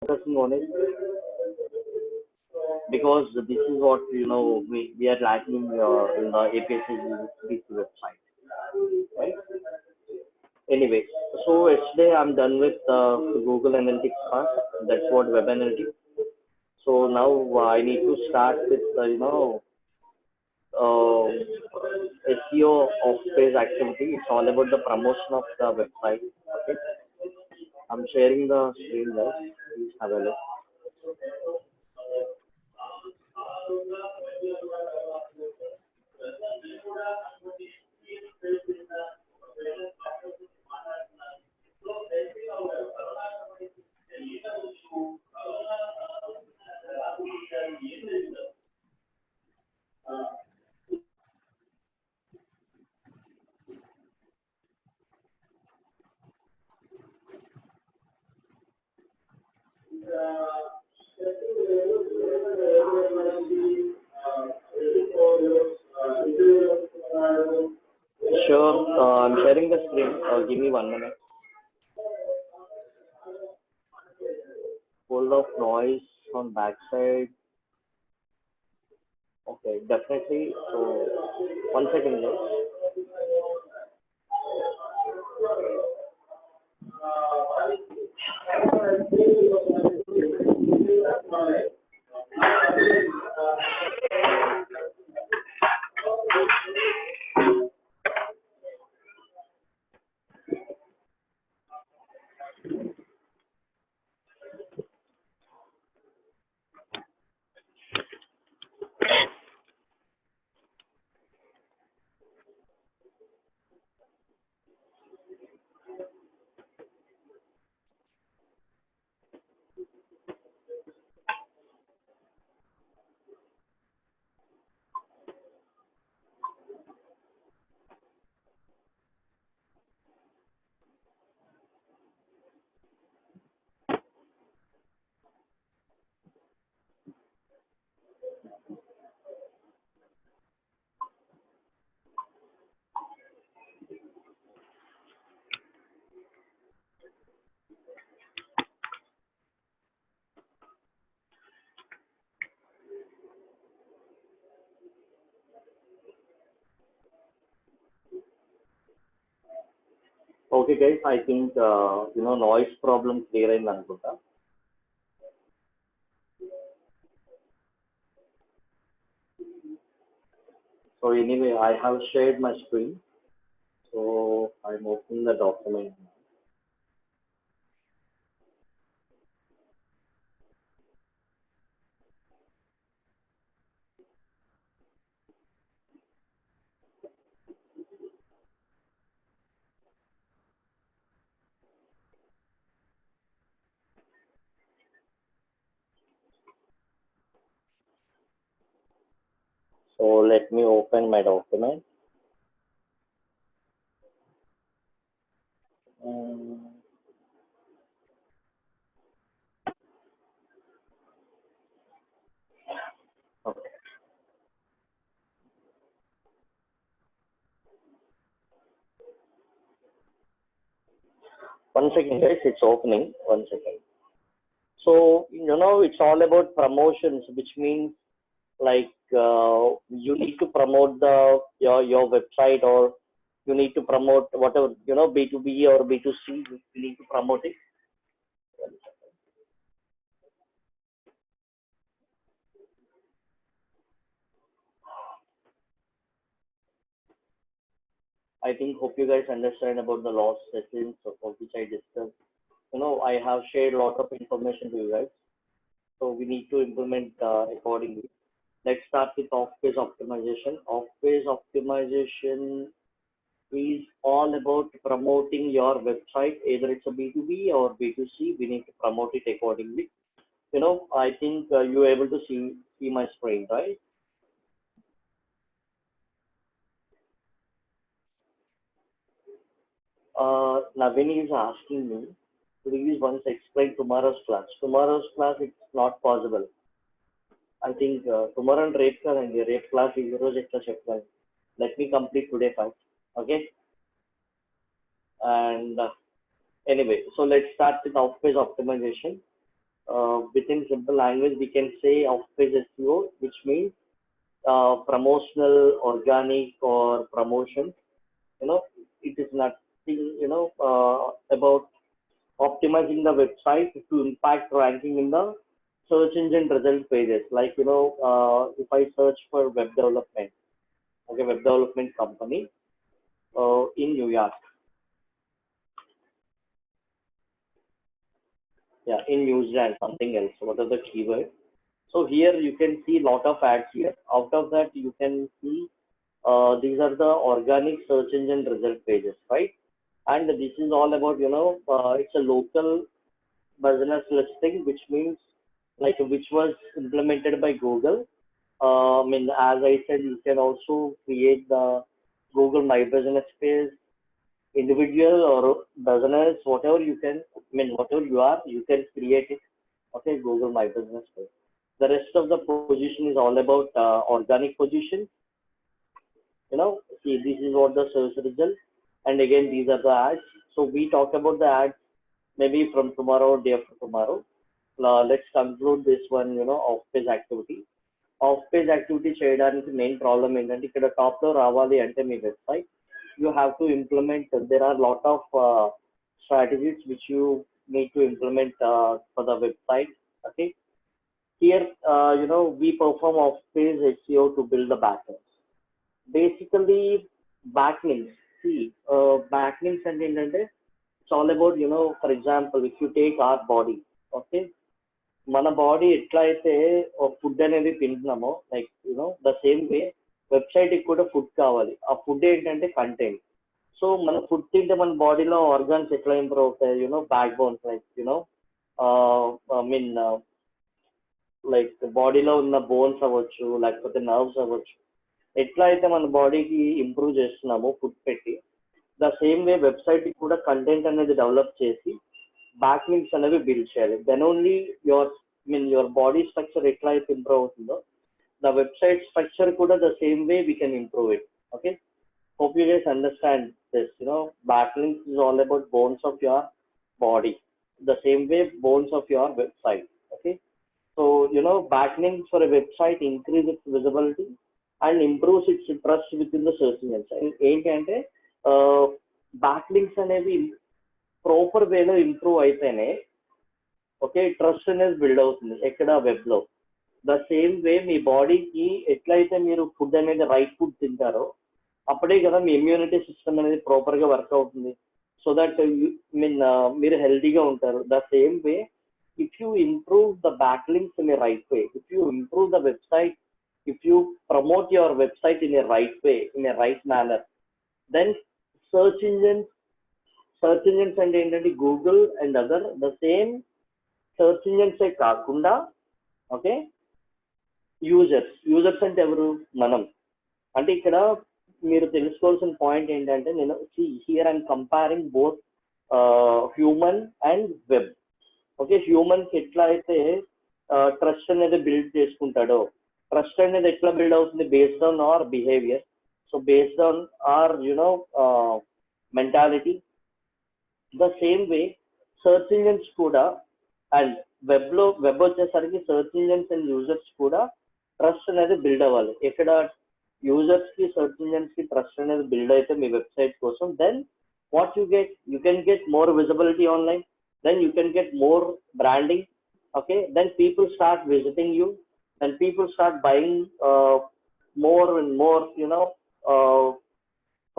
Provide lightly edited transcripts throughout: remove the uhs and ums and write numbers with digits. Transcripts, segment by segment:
focusing on it because this is what we are lacking in the APSC website, right? Anyway, so yesterday I'm done with Google Analytics part. That's what Web Analytics. So now I need to start with uh, SEO of page activity. It's all about the promotion of the website. Okay, I'm sharing the screen, guys. Please have a look. Sure, I'm sharing the screen. Give me 1 minute. Full of noise on backside. Okay, definitely. So 1 second, guys. Okay, guys. I think noise problem clear in Ankuta. So anyway, I have shared my screen. So I'm opening the document. So let me open my document. Um, okay. 1 second, guys. It's opening. 1 second. So it's all about promotions, which means like you need to promote your website, or you need to promote whatever B2B or B2C. You need to promote it. I think hope you guys understand about the loss sessions of which I discussed. I have shared a lot of information to you guys, so we need to implement accordingly. Let's start with off-page optimization. Off-page optimization is all about promoting your website, either it's a B2B or B2C. We need to promote it accordingly. I think you're able to see my screen, right? Navini is asking me, please once explain tomorrow's class. Tomorrow's class, it's not possible. I think tomorrow and రేపు class ఈ రోజు ఎట్లా చెప్పాలి. Let me complete today first. Okay. And anyway, so let's start with off-page optimization. within simple language, we can say off-page SEO, which means promotional, organic, or promotion. It is nothing, about optimizing the website to impact ranking in the search engine result pages. Like, if I search for web development, okay, web development company in New York, yeah, in New Zealand, something else. What are the keywords? So here you can see lot of ads here. Out of that, you can see these are the organic search engine result pages, right? And this is all about, it's a local business listing, which means like which was implemented by Google. As I said, you can also create the Google My Business page, individual or business, whatever you can, whatever you are, you can create it. Okay, Google My Business page. The rest of the position is all about organic position. See, this is what the search result, and again, these are the ads. So we talk about the ads maybe from tomorrow, day after tomorrow. Let's conclude this one, off-page activity. Off-page activity చేయడానికి main problem ఏంటంటే ఇక్కడ top లో రావాలి అంటే మీ website you have to implement. There are a lot of strategies which you need to implement for the website. Okay, here we perform off-page SEO to build the backlinks. Basically, backlinks. See, backlinks and ఏంటంటే it's all about, for example, if you take our body, okay, మన body ఎట్లా అయితే food అనేది తింటున్నామో, like the same way website కి కూడా food కావాలి. ఆ ఫుడ్ ఏంటంటే కంటెంట్. సో మన ఫుడ్ తింటే మన బాడీలో ఆర్గాన్స్ ఎట్లా ఇంప్రూవ్ అవుతాయి, back bones, like mean like బాడీలో ఉన్న బోన్స్ అవ్వచ్చు, లేకపోతే నర్వ్స్ అవ్వచ్చు. ఎట్లా అయితే మన బాడీకి ఇంప్రూవ్ చేస్తున్నామో ఫుడ్ పెట్టి, ద సేమ్ వే వెబ్సైట్ కి కూడా కంటెంట్ అనేది డెవలప్ చేసి బ్యాక్ లింక్స్ అనేవి బిల్డ్ చేయాలి. Then only your body structure ఎట్లా అయితే ఇంప్రూవ్ అవుతుందో, ద వెబ్సైట్ స్ట్రక్చర్ కూడా the same way we can improve it. Okay, hope you guys understand this. Backlinks is all about bones of your body, the same way bones of your website. Okay, so backlinks for a website increase its visibility and improves its trust within the search engines. And ఏంటంటే backlinks అనేవి proper వేలో improve అయితేనే, okay, trust అనేది build అవుతుంది ఎక్కడ, web లో. The same వే మీ బాడీకి ఎట్లయితే మీరు ఫుడ్ అనేది రైట్ ఫుడ్ తింటారో, అప్పుడే కదా మీ ఇమ్యూనిటీ సిస్టమ్ అనేది ప్రాపర్ గా వర్క్ అవుతుంది. సో దట్ మీరు హెల్తీగా ఉంటారు. The same way if you improve the back links in a right way, if you improve the website, if you promote your website in a right way, in a right manner, then search engines అంటే ఏంటంటే Google and other the same search engines కాకుండా, okay, users అంటే ఎవరు, మనం. అంటే ఇక్కడ మీరు తెలుసుకోవాల్సిన పాయింట్ ఏంటంటే, నేను here I'm comparing both human and web. Okay, human కి ఎట్లా అయితే ట్రస్ట్ అనేది బిల్డ్ చేసుకుంటాడో, ట్రస్ట్ అనేది ఎట్లా బిల్డ్ అవుతుంది, based on our behaviour. So based on our mentality. The same way search engines కూడా, అండ్ వెబ్ వచ్చేసరికి సెర్చ్ ఇంజిన్స్ అండ్ యూజర్స్ కూడా ట్రస్ట్ అనేది బిల్డ్ అవ్వాలి. ఎక్కడ యూజర్స్ కి సెర్చ్ ఇంజిన్స్ కి ట్రస్ట్ అనేది బిల్డ్ అయితే మీ వెబ్సైట్ కోసం, then what you can get more visibility online, then you can get more branding. Okay, then people start visiting you, then people start buying more and more,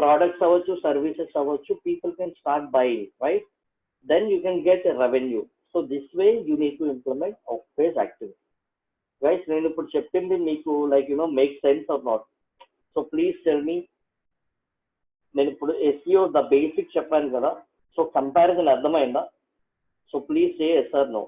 products అవ్వచ్చు, services అవ్వచ్చు, people can start buying, right? Then you can get a revenue. So this way you need to implement off-page activity. Guys, నేను ఇప్పుడు చెప్పింది మీకు like make sense or not? So please tell me. నేను ఇప్పుడు SEO the basic చెప్పాను కదా, so comparison అర్థమైందా? So please say yes or no.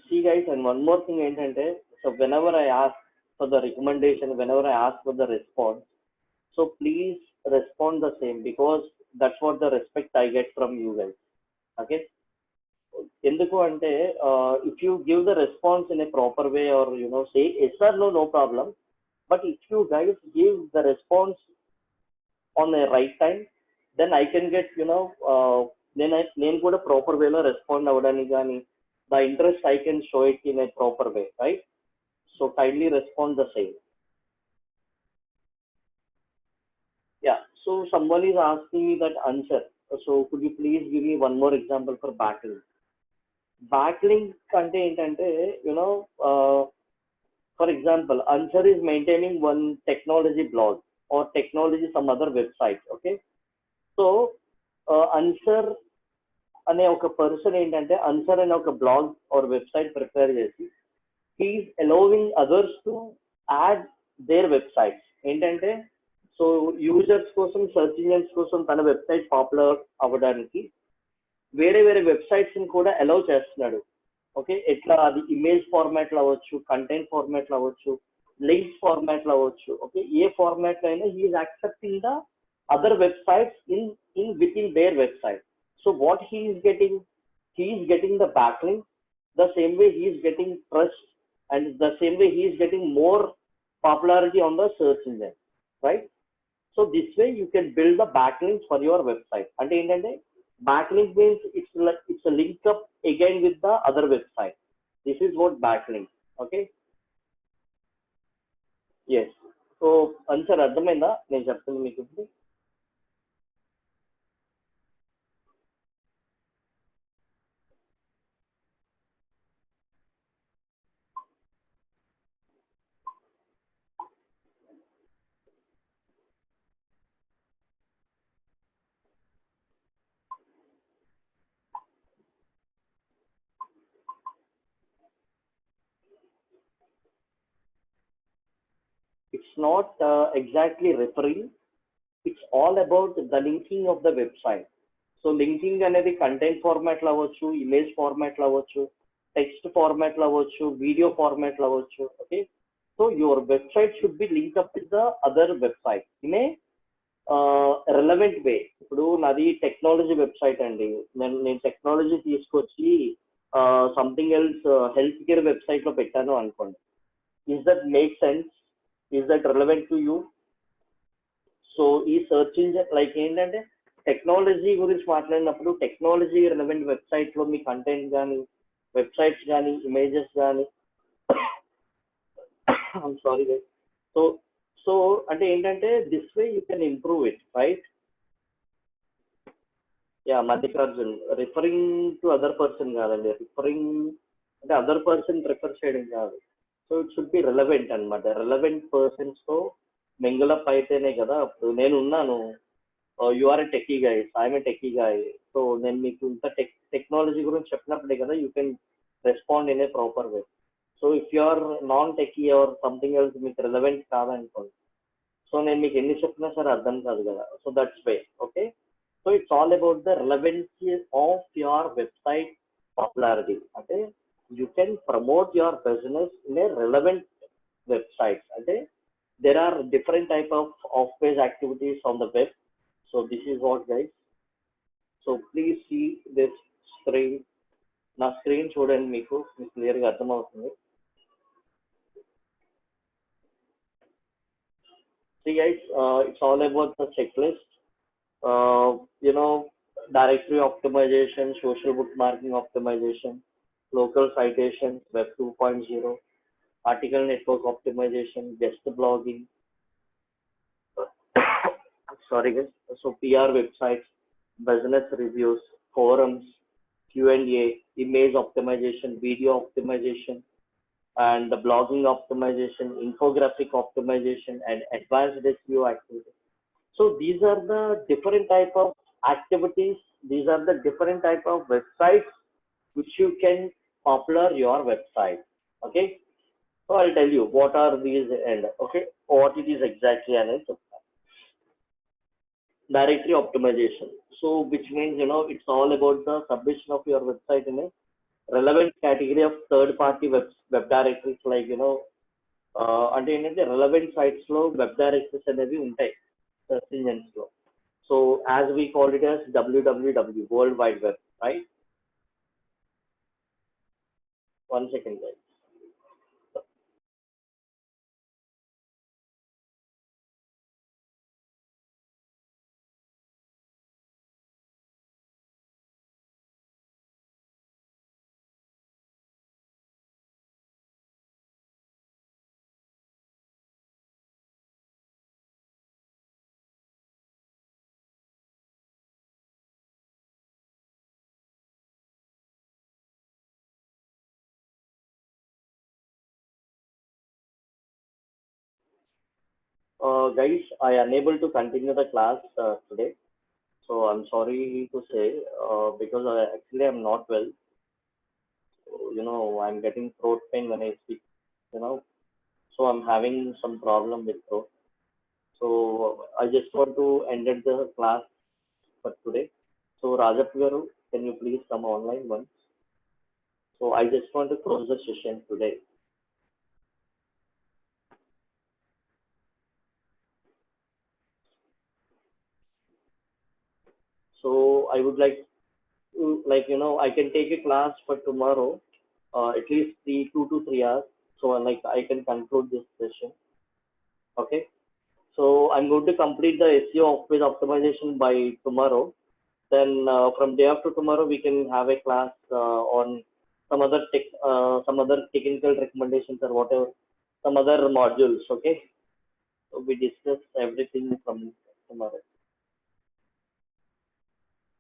See guys, and one more thing ఏంటంటే, so whenever I ask for the recommendation, whenever I ask for the response, so please respond the same, because that's what the respect I get from you guys. Okay. ఎందుకు అంటే, if you give the response in a proper way, or say yes or no, no problem. But if you guys give the response on the right time, then I can get, నేను కూడా proper వేలో respond అవ్వడానికి కానీ, the interest I can show it in a proper way, right? So kindly respond the same. Yeah. So someone is asking me that answer. So could you please give me one more example for backlink? Backlink అంటే ఏంటంటే, for example, answer is maintaining one technology blog or technology some other website. Okay. So answer అనే ఒక person ఏంటంటే, answer అనే ఒక blog or website prepare చేసి he's allowing others to add their websites. ఏంటంటే, so users కోసం, search engines కోసం తన వెబ్సైట్ పాపులర్ అవ్వడానికి వేరే వేరే వెబ్సైట్స్ని కూడా అలౌ చేస్తున్నాడు. ఓకే, ఎట్లా అది ఇమేజ్ ఫార్మాట్లో అవ్వచ్చు, కంటెంట్ ఫార్మాట్లో అవ్వచ్చు, లింక్స్ ఫార్మాట్లో అవ్వచ్చు. ఓకే, ఏ ఫార్మాట్లో అయినా he's accepting the other websites in within their website. So what he is getting the backlink, the same way he is getting trust, and the same way he is getting more popularity on the search engine, right? So this way you can build the backlinks for your website. And ఏంటంటే, backlink means it's a link up again with the other website. This is what backlink. Okay, yes. So answer అర్థమైందా నేను చెప్తుంది మీకు? It's not exactly referring. It's all about the linking of the website. So linking అనేది content format లో అవ్వచ్చు, image format లో అవ్వచ్చు, text format లో అవ్వచ్చు, వీడియో ఫార్మాట్ లో అవ్వచ్చు. Okay, so your website should be link up with the other website in a relevant way. ఇప్పుడు నాది టెక్నాలజీ వెబ్సైట్ అండి, నేను టెక్నాలజీ తీసుకొచ్చి something else health care website లో పెట్టాను అనుకోండి. Is that make sense? Is that relevant to you? So ఈ search engine like ఏంటంటే, టెక్నాలజీ గురించి మాట్లాడినప్పుడు టెక్నాలజీ రిలవెంట్ వెబ్సైట్ లో మీ కంటెంట్ కానీ, వెబ్సైట్స్ కానీ, ఇమేజెస్ కానీ, I'm sorry guys. So so అంటే ఏంటంటే, this way you can improve it, right? Yeah, Mallikarjun referring to other person కాదండి, రిఫరింగ్ అంటే అదర్ పర్సన్ ప్రిఫర్ చేయడం కాదు. So it should be relevant అనమాట. రిలవెంట్ పర్సన్స్ తో మింగిలప్ అయితేనే కదా. ఇప్పుడు నేను ఉన్నాను, you are a techie guy, I'm a techie guy. So నేను మీకు ఇంత టెక్నాలజీ గురించి చెప్పినప్పుడే కదా you can respond in a proper way. So if you are non techie or something else మీకు రిలవెంట్ కాదనుకోండి, సో నేను మీకు ఎన్ని చెప్పినా సరే అర్థం కాదు కదా. So that's way. Okay, so it's all about the relevancy of your website popularity. అంటే you can promote your business in a relevant website. Okay, there are different type of off-page activities on the web. So this is what guys. So please see this screen. నా screen చూడండి, మీకు క్లియర్గా అర్థమవుతుంది. See guys, it's all about the checklist. Directory optimization, social bookmarking optimization, local citations, Web 2.0, article network optimization, guest blogging, sorry guys, so PR websites, business reviews, forums, Q&A, image optimization, video optimization, and the blogging optimization, infographic optimization, and advanced SEO activities. So these are the different type of activities. These are the different type of websites which you can popular your website. Okay, so I'll tell you what are these and okay what it is exactly. And it's directory optimization, so which means it's all about the submission of your website in a relevant category of third party web directories like అంటే ఏంటంటే relevant sites లో web directories అనేవి ఉంటాయి search engines లో. So as we call it as www, World Wide Web, right? One second, guys. Guys, I unable to continue the class today. So I'm sorry to say because actually I'm not well. So, I'm getting throat pain when I speak. You know, so I'm having some problem with throat. So I just want to end the class for today. So Rajat Garu, can you please come online once? So I just want to close the session today. So I would like to, I can take a class for tomorrow, at least 2 to 3 hours. So I can conclude this session. Okay. So I'm going to complete the SEO with optimization by tomorrow. Then from day after tomorrow, we can have a class on some other technical recommendations or whatever, some other modules. Okay. So we discuss everything from tomorrow.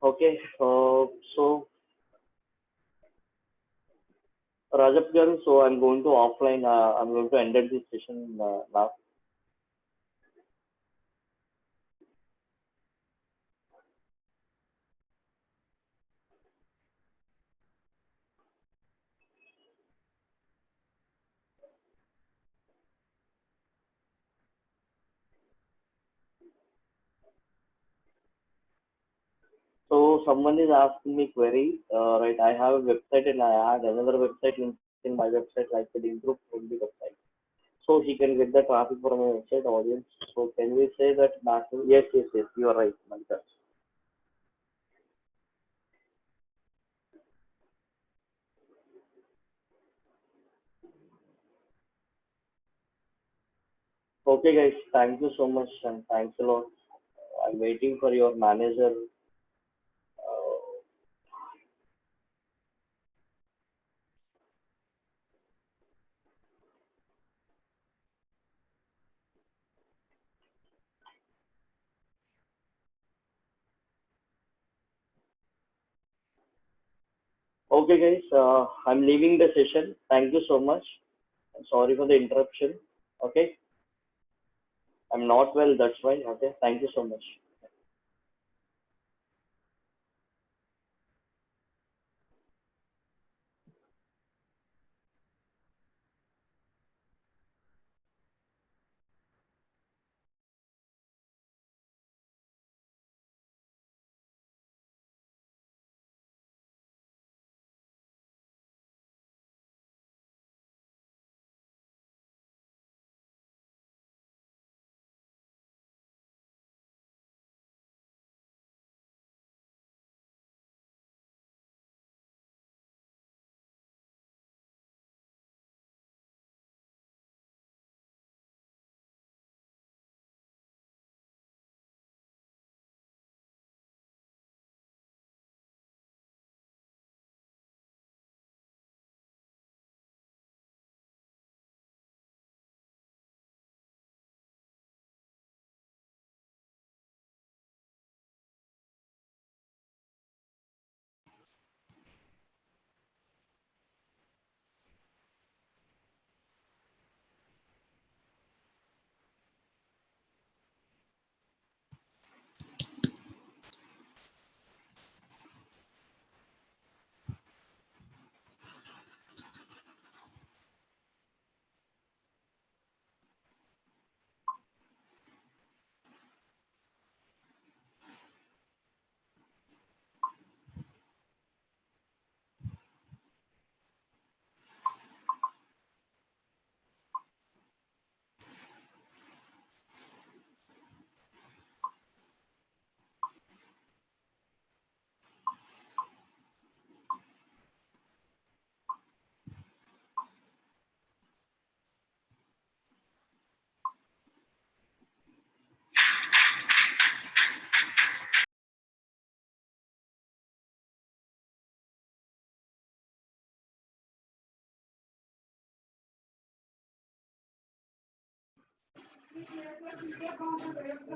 Okay. So Rajat Garu, so I'm going to offline. I'm going to end this session now. So someone is asking me query, right? I have a website and I add another website in my website, like the improve only website. So he can get the traffic from a website audience. So can we say that back? Yes, yes, yes. You are right, Malika. Okay, guys. Thank you so much and thanks a lot. I'm waiting for your manager. Okay, guys. I'm leaving the session. Thank you so much. I'm sorry for the interruption. Okay. I'm not well. That's why. Okay. Thank you so much.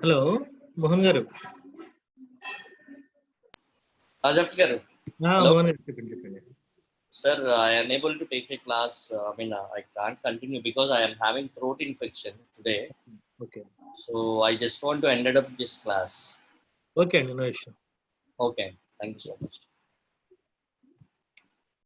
Hello Mohan గారు. Ajab garu. Mohan గారు చెప్పండి. Sir, I am unable to take a class. I can't continue because I am having throat infection today. Okay. So I just want to end up this class. Okay, no issue. Okay. Thank you so much.